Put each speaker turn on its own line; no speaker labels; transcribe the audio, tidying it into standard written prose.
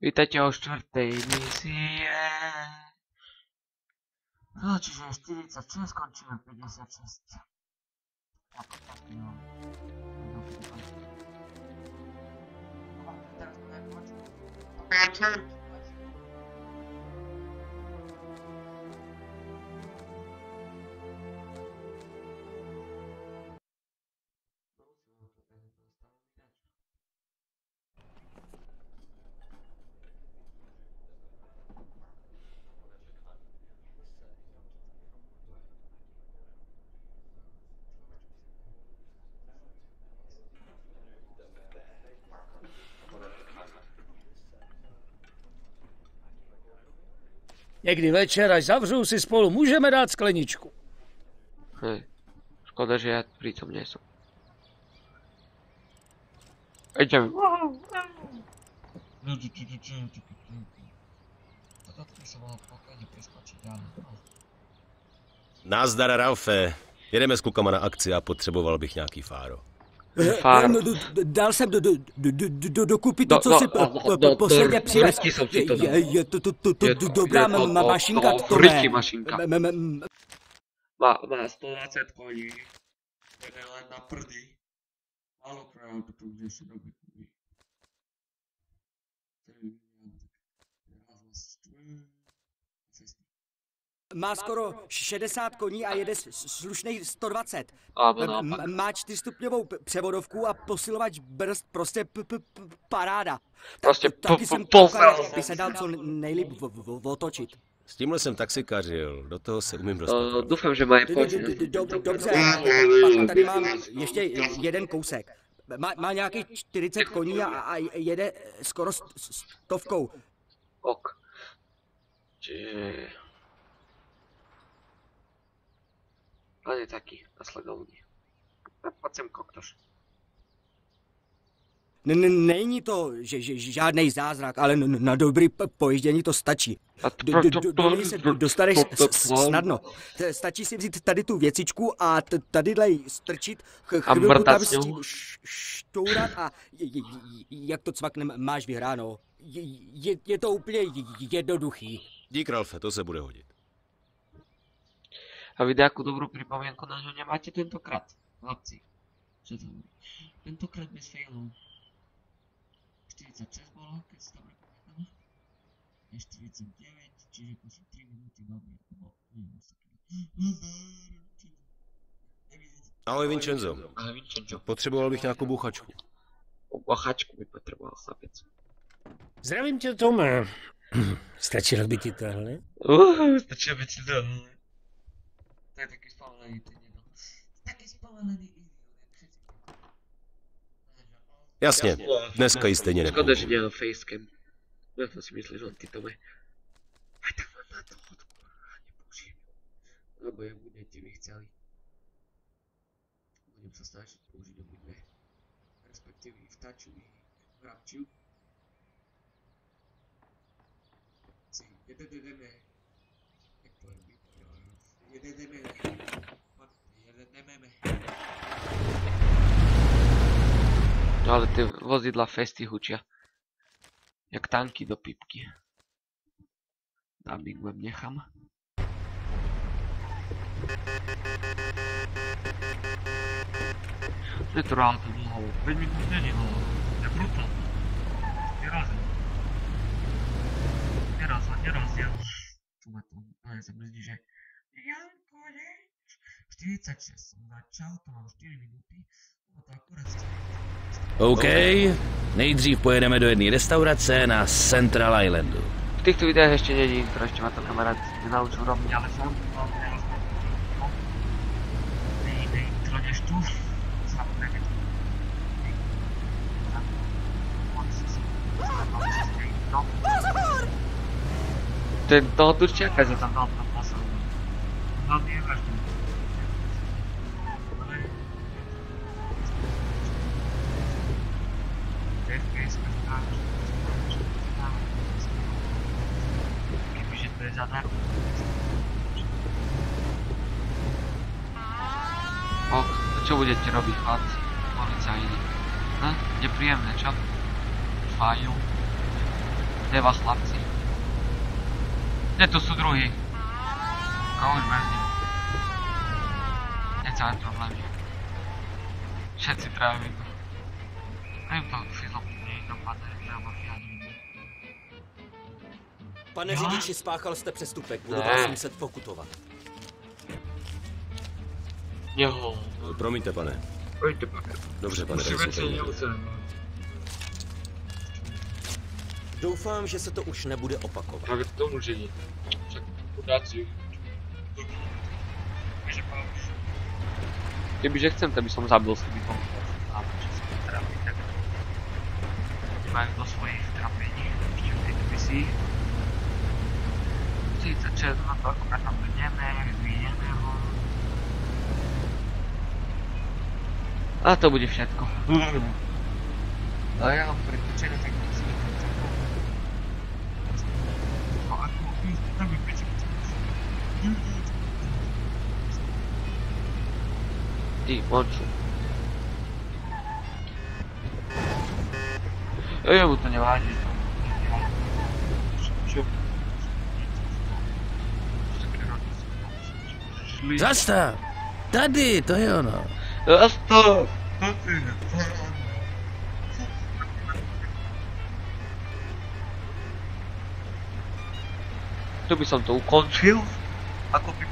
Vítajte o 4. misie. No, čiže 46, skončíme 56. Ako tak, jo.
Někdy večer, až zavřou, si spolu můžeme dát skleničku.
Hej, škoda, že ja pritom nie som. Idem.
Nazdar, Ralfe. Jedeme s klukama na akci a potřeboval bych nějaký fáro.
Dal jsem dokupit to, co si posledně přivez. Je to dobrá mašinka.
Rytí mašinka. Má 120 koní. Jede len na prdy. Malokrát to kde si dobí.
Má skoro 60 koní a jede slušnej 120. Má 4stupňovou převodovku a posilovač brzd, prostě paráda.
Prostě
taky jsem koukal, by se dal co nejlíp otočit.
S tímhle jsem taxikařil, do toho se umím dostat.
Doufám, že mají
Dobře, pak tady mám ještě jeden kousek. Má nějakých 40 koní a jede skoro 100.
Ok. Ale taký, nasledovný. Poď sem, koktoš.
Není to žádný zázrak, ale na dobrý pojíždění to stačí. Do něj se dostaneš snadno. Stačí si vzít tady tu věcičku a tadyhle strčit, chvilku tam s tím štourat a jak to cvakne, máš vyhráno. Je to úplně jednoduchý.
Dík, Ralfe, to se bude hodit.
A vy nejakú dobrú pripomienku na ňo nemáte tentokrát, chlapci? Čo to hovorí? Tentokrát bez failov. 46 bolo, keď si dobre pamätám. Je 49, čiže posledné 3 minúty dobre.
Ahoj, Vincenzo.
Ahoj, Vincenzo.
Potřeboval bych nějakou bouchačku.
Bouchačku by potreboval, chlapec.
Zdravím tě, Tome. Stačilo by ti tohle?
Stačilo by ti tohle. To je taký spomalený, ty nedal. Taký spomalený idiot.
Jasně, dneska ji stejně nepomůžu.
Škoda, že dělal facecam. No to si myslíš, že on ty Tome. Aj tak mám na to hodku a nepoužijem. Lebo jak budete vy chceli. Budem sa snažiť použiť obidve. Respektíve v taču i v rapčiu. Jedeme. Jak to robí? Jedeme. No ale ty vozidla festy hučia. Jak tanky do pipky. Dubbing web nechám. Netrvalo to dlouho. 5 minút není dlouho. Je brutálne. Nerazil. Čume to. Ale sa mi zdí, že Janko, ne? 46 som začal, to mám 4 minúty. No to akurát
OK, nejdřív pojedeme do jedné restaurace na Central Islandu.
V týchto videách ešte není intro, ešte ma to kamarát nenaučil robiť, ale sám to mám nejde intro než tu. Samozrejme to. Ten toho tu čaká, že tam dal tam posel. Hlavne je vážne. Kebyže to je zadarmo. Ok, to čo budete robiť, chlapci? Policajni. Nepríjemné, čo? Fajú. Kde vás chlapci? Kde tu sú druhí? A už bežím. Necelé problémy. Všetci treba vidno. Nevím to si zopný dopadne, nebo fialný.
Pane řidiči, spáchal jste přestupek, budu vás muset pokutovat.
Jo.
Promiňte, pane.
Promiňte, pane.
Dobře, pane, tady jsou peníze.
Doufám, že se to už nebude opakovat.
Právě k tomu, že však chudáci. Kebyže chcem, tak by som zabil si by pomohol. Ale čo som trápiť, tak majú do svojich trápení ešte v tejto misii. Síce čest na to, akorát tam prideme, vyzvíjeme ho. A to bude všetko. A ja mám pretočené tak si no ako tam je Ty, monču. Jemu to nevádí. Čo?
Zastav! Tady, to je ono.
Zastav! Tu by som to ukončil. Ako by